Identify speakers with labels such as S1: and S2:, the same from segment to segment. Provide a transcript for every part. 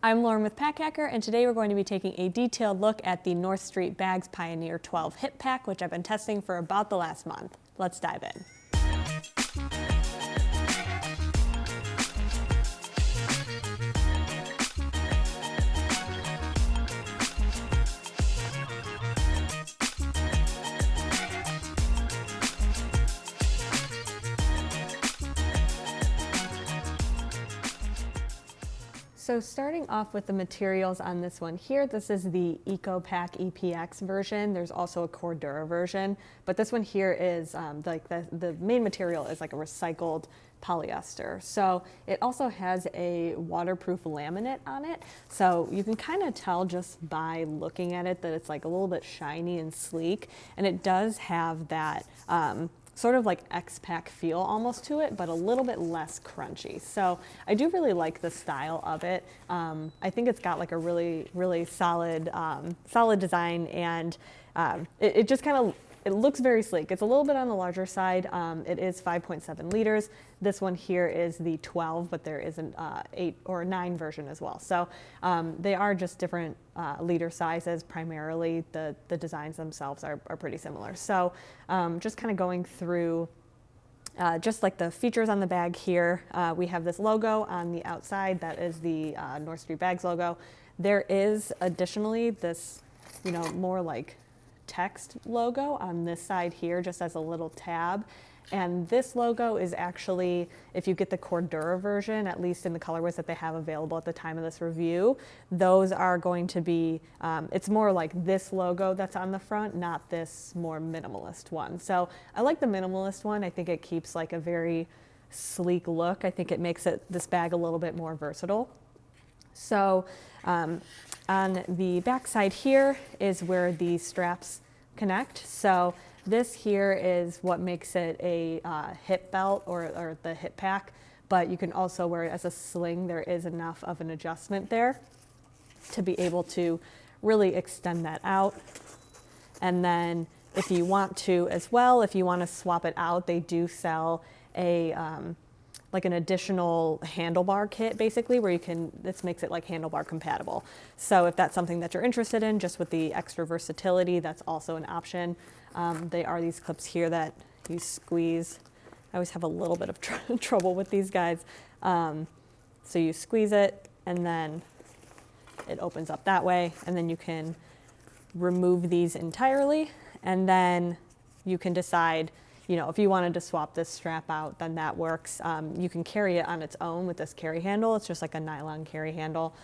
S1: I'm Lauren with Pack Hacker, and today we're going to be taking a detailed look at the North Street Bags Pioneer 12 Hip Pack, which I've been testing for about the last month. Let's dive in. So starting off with the materials on this one here, this is the EcoPack EPX version. There's also a Cordura version, but this one here is like the main material is like a recycled polyester. So it also has a waterproof laminate on it. So you can kind of tell just by looking at it that it's like a little bit shiny and sleek, and it does have that sort of like X-Pack feel almost to it, but a little bit less crunchy. So I do really like the style of it. I think it's got like a really solid, solid design, and it just kind of, it looks very sleek. It's a little bit on the larger side. It is 5.7 liters. This one here is the 12, but there is an 8 or 9 version as well. So they are just different liter sizes. Primarily, the designs themselves are pretty similar. So just kind of going through just like the features on the bag here. We have this logo on the outside. That is the North Street Bags logo. There is additionally this, you know, more like text logo on this side here, just as a little tab. And this logo is actually, if you get the Cordura version, at least in the colorways that they have available at the time of this review, those are going to be, it's more like this logo that's on the front, not this more minimalist one. So I like the minimalist one. I think it keeps like a very sleek look. I think it makes this bag a little bit more versatile. So on the back side here is where the straps connect. So this here is what makes it a hip belt or the hip pack, but you can also wear it as a sling. There is enough of an adjustment there to be able to really extend that out. And then if you want to as well, if you want to swap it out, they do sell a like an additional handlebar kit, basically, where you can, this makes it like handlebar compatible. So if that's something that you're interested in, just with the extra versatility, that's also an option. They are these clips here that you squeeze. I always have a little bit of trouble with these guys. So you squeeze it, and then it opens up that way, and then you can remove these entirely, and then you can decide, you know, if you wanted to swap this strap out, then that works. You can carry it on its own with this carry handle. It's just like a nylon carry handle.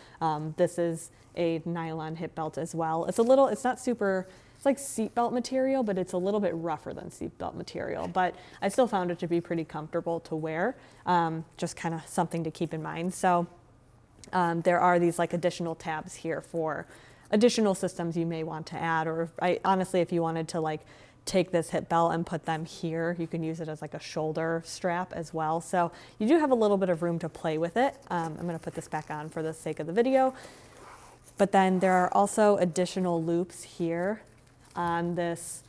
S1: This is a nylon hip belt as well. It's a little, it's not super, it's like seatbelt material, but it's a little bit rougher than seatbelt material. But I still found it to be pretty comfortable to wear. Just kind of something to keep in mind. So there are these like additional tabs here for additional systems you may want to add, or honestly, if you wanted to like take this hip belt and put them here, you can use it as like a shoulder strap as well. So you do have a little bit of room to play with it. I'm going to put this back on for the sake of the video. But then there are also additional loops here on this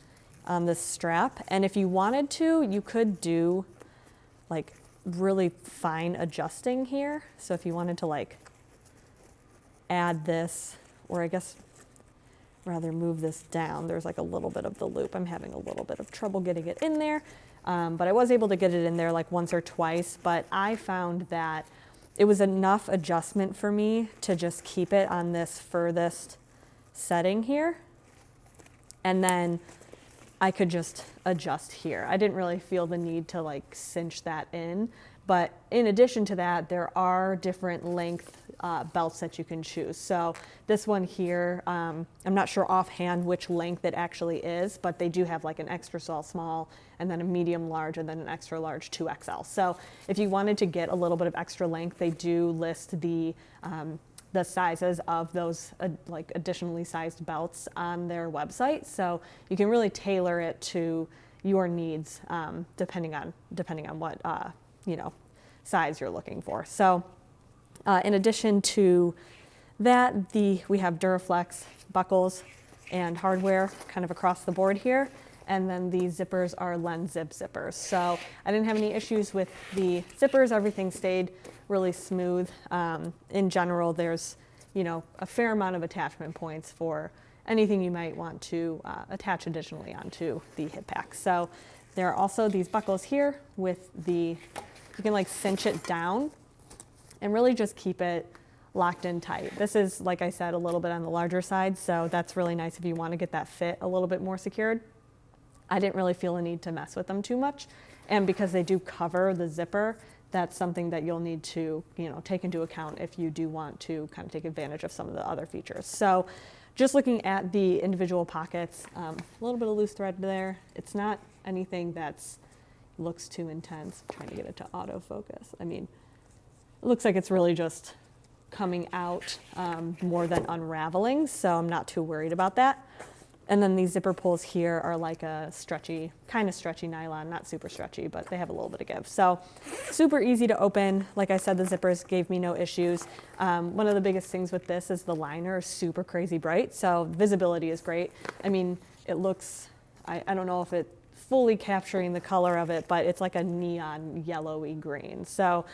S1: strap. And if you wanted to, you could do like really fine adjusting here. So if you wanted to like add this, or I guess rather move this down, there's like a little bit of the loop. I'm having a little bit of trouble getting it in there, but I was able to get it in there like once or twice, but I found that it was enough adjustment for me to just keep it on this furthest setting here, and then I could just adjust here. I didn't really feel the need to like cinch that in, but in addition to that, there are different length belts that you can choose. So this one here, I'm not sure offhand which length it actually is, but they do have like an extra small, and then a medium large, and then an extra large 2XL. So if you wanted to get a little bit of extra length, they do list the sizes of those like additionally sized belts on their website. So you can really tailor it to your needs, depending on what you know, size you're looking for. So in addition to that, we have Duraflex buckles and hardware kind of across the board here. And then the zippers are lens zip zippers. So I didn't have any issues with the zippers. Everything stayed really smooth. In general, there's, a fair amount of attachment points for anything you might want to attach additionally onto the hip pack. So there are also these buckles here with you can like cinch it down and really just keep it locked in tight. This is, like I said, a little bit on the larger side, so that's really nice if you want to get that fit a little bit more secured. I didn't really feel a need to mess with them too much, and because they do cover the zipper, that's something that you'll need to take into account if you do want to kind of take advantage of some of the other features. So just looking at the individual pockets, a little bit of loose thread there. It's not anything that's looks too intense. I'm trying to get it to autofocus. I mean, it looks like it's really just coming out more than unraveling, so I'm not too worried about that. And then these zipper pulls here are like a kind of stretchy nylon, not super stretchy, but they have a little bit of give. So super easy to open. Like I said, the zippers gave me no issues. One of the biggest things with this is the liner is super crazy bright, so visibility is great. I mean, it looks, I don't know if it's fully capturing the color of it, but it's like a neon yellowy green. So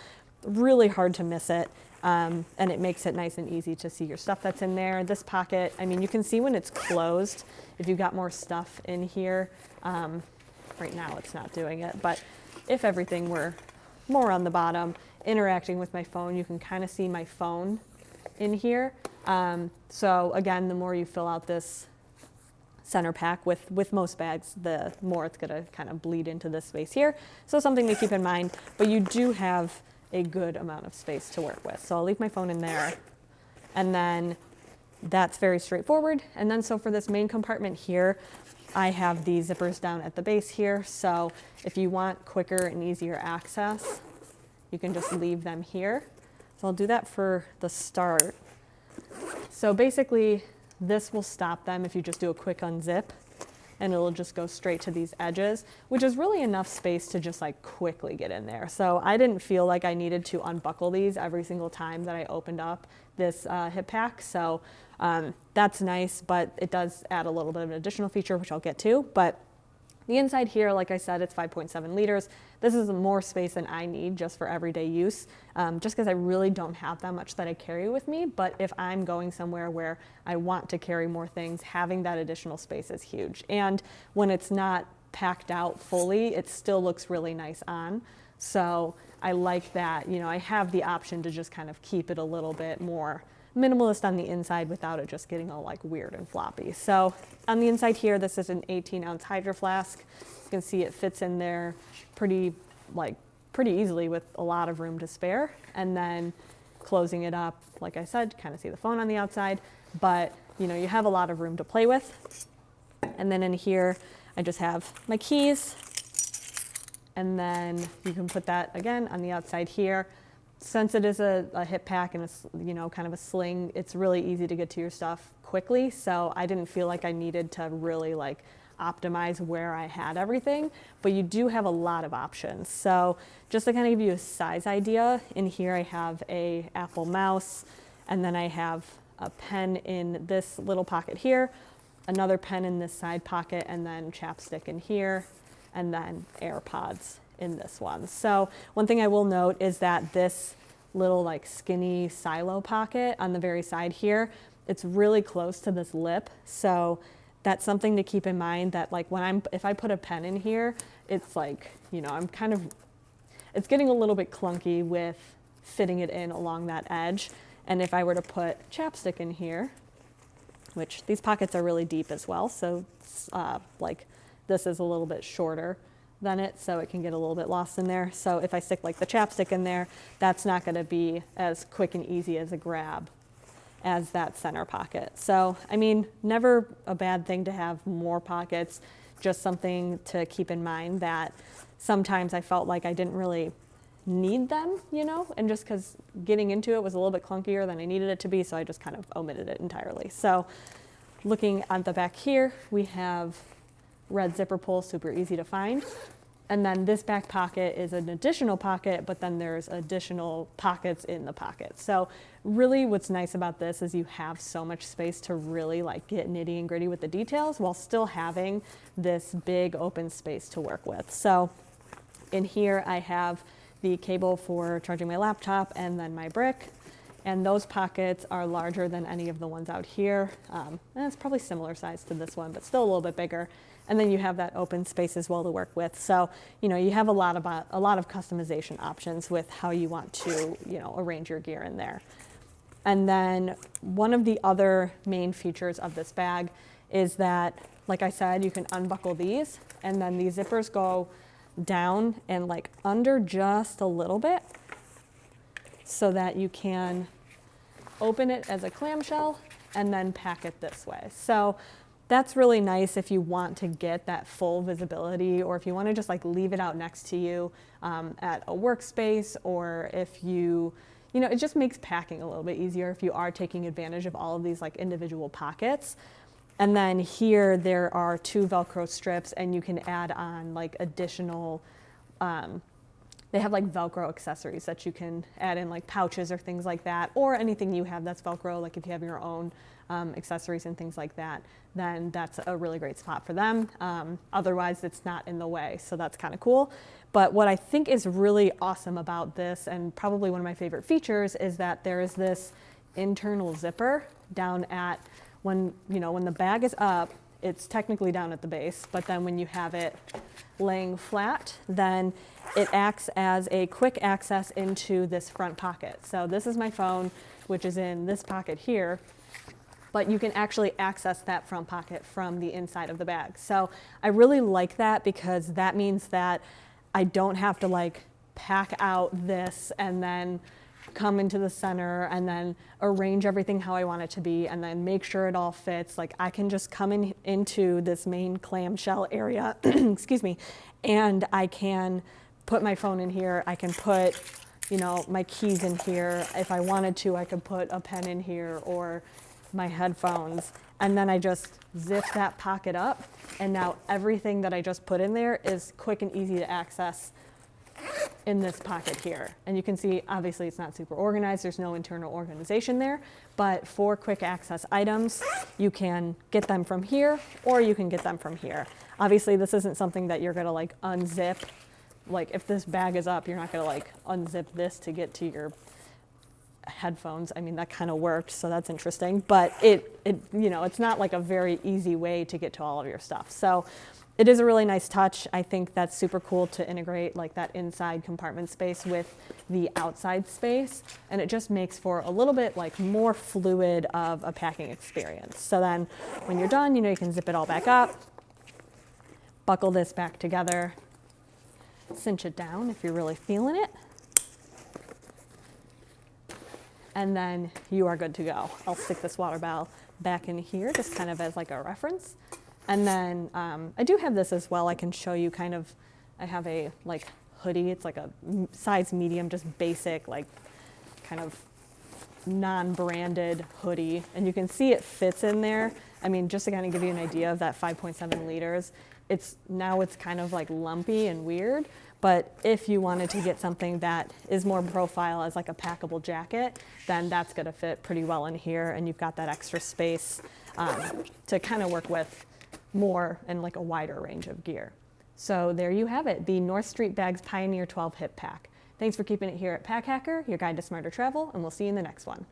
S1: really hard to miss it. And it makes it nice and easy to see your stuff that's in there. This pocket, I mean, you can see when it's closed, if you've got more stuff in here. Right now it's not doing it, but if everything were more on the bottom, interacting with my phone, you can kind of see my phone in here. So again, the more you fill out this center pack with most bags, the more it's gonna kind of bleed into this space here. So something to keep in mind, but you do have a good amount of space to work with. So I'll leave my phone in there, and then that's very straightforward. And then so for this main compartment here, I have the zippers down at the base here. So if you want quicker and easier access, you can just leave them here. So I'll do that for the start. So basically this will stop them if you just do a quick unzip, and it'll just go straight to these edges, which is really enough space to just like quickly get in there. So I didn't feel like I needed to unbuckle these every single time that I opened up this hip pack. So that's nice, but it does add a little bit of an additional feature, which I'll get to. But the inside here, like I said, it's 5.7 liters. This is more space than I need just for everyday use, just because I really don't have that much that I carry with me. But if I'm going somewhere where I want to carry more things, having that additional space is huge. And when it's not packed out fully, it still looks really nice on. So I like that, I have the option to just kind of keep it a little bit more minimalist on the inside without it just getting all like weird and floppy. So on the inside here, this is an 18-ounce Hydro Flask. You can see it fits in there pretty easily with a lot of room to spare. And then closing it up, like I said, kind of see the phone on the outside, but you have a lot of room to play with. And then in here, I just have my keys, and then you can put that again on the outside here. Since it is a hip pack and it's kind of a sling, it's really easy to get to your stuff quickly. So I didn't feel like I needed to really like optimize where I had everything, but you do have a lot of options. So just to kind of give you a size idea, in here I have a Apple mouse, and then I have a pen in this little pocket here, another pen in this side pocket, and then chapstick in here, and then AirPods in this one. So one thing I will note is that this little like skinny silo pocket on the very side here, it's really close to this lip. So that's something to keep in mind, that like if I put a pen in here, it's like, it's getting a little bit clunky with fitting it in along that edge. And if I were to put chapstick in here, which these pockets are really deep as well, so like this is a little bit shorter than it, so it can get a little bit lost in there. So if I stick like the chapstick in there, that's not gonna be as quick and easy as a grab as that center pocket. So, I mean, never a bad thing to have more pockets, just something to keep in mind that sometimes I felt like I didn't really need them, and just because getting into it was a little bit clunkier than I needed it to be, so I just kind of omitted it entirely. So looking at the back here, we have red zipper pull, super easy to find. And then this back pocket is an additional pocket, but then there's additional pockets in the pocket. So really what's nice about this is you have so much space to really like get nitty and gritty with the details while still having this big open space to work with. So in here I have the cable for charging my laptop and then my brick. And those pockets are larger than any of the ones out here. And it's probably similar size to this one, but still a little bit bigger. And then you have that open space as well to work with. So, you have a lot of customization options with how you want to, arrange your gear in there. And then one of the other main features of this bag is that, like I said, you can unbuckle these, and then these zippers go down and like under just a little bit so that you can open it as a clamshell and then pack it this way. So that's really nice if you want to get that full visibility, or if you want to just like leave it out next to you at a workspace, or if it just makes packing a little bit easier if you are taking advantage of all of these like individual pockets. And then here there are 2 Velcro strips, and you can add on like additional, they have like Velcro accessories that you can add in, like pouches or things like that, or anything you have that's Velcro, like if you have your own accessories and things like that, then that's a really great spot for them. Otherwise, it's not in the way, so that's kind of cool. But what I think is really awesome about this, and probably one of my favorite features, is that there is this internal zipper down at, when the bag is up, it's technically down at the base, but then when you have it laying flat, then it acts as a quick access into this front pocket. So this is my phone, which is in this pocket here, but you can actually access that front pocket from the inside of the bag. So I really like that, because that means that I don't have to like pack out this and then come into the center and then arrange everything how I want it to be and then make sure it all fits. Like I can just come into this main clamshell area, excuse me, and I can put my phone in here. I can put, my keys in here. If I wanted to, I could put a pen in here or my headphones, and then I just zip that pocket up, and now everything that I just put in there is quick and easy to access in this pocket here. And you can see, obviously it's not super organized, there's no internal organization there, but for quick access items, you can get them from here, or you can get them from here. Obviously this isn't something that you're gonna like unzip. Like if this bag is up, you're not gonna like unzip this to get to your headphones. I mean, that kind of worked, so that's interesting, but it's not like a very easy way to get to all of your stuff. So it is a really nice touch. I think that's super cool to integrate like that inside compartment space with the outside space, and it just makes for a little bit like more fluid of a packing experience. So then when you're done, you can zip it all back up, buckle this back together, cinch it down if you're really feeling it, and then you are good to go. I'll stick this water bottle back in here just kind of as like a reference. And then I do have this as well. I can show you I have a like hoodie. It's like a size medium, just basic, like kind of non-branded hoodie. And you can see it fits in there. I mean, just to kind of give you an idea of that 5.7 liters, it's kind of like lumpy and weird. But if you wanted to get something that is more profile as like a packable jacket, then that's gonna fit pretty well in here, and you've got that extra space to kind of work with more and like a wider range of gear. So there you have it, the North Street Bags Pioneer 12 Hip Pack. Thanks for keeping it here at Pack Hacker, your guide to smarter travel, and we'll see you in the next one.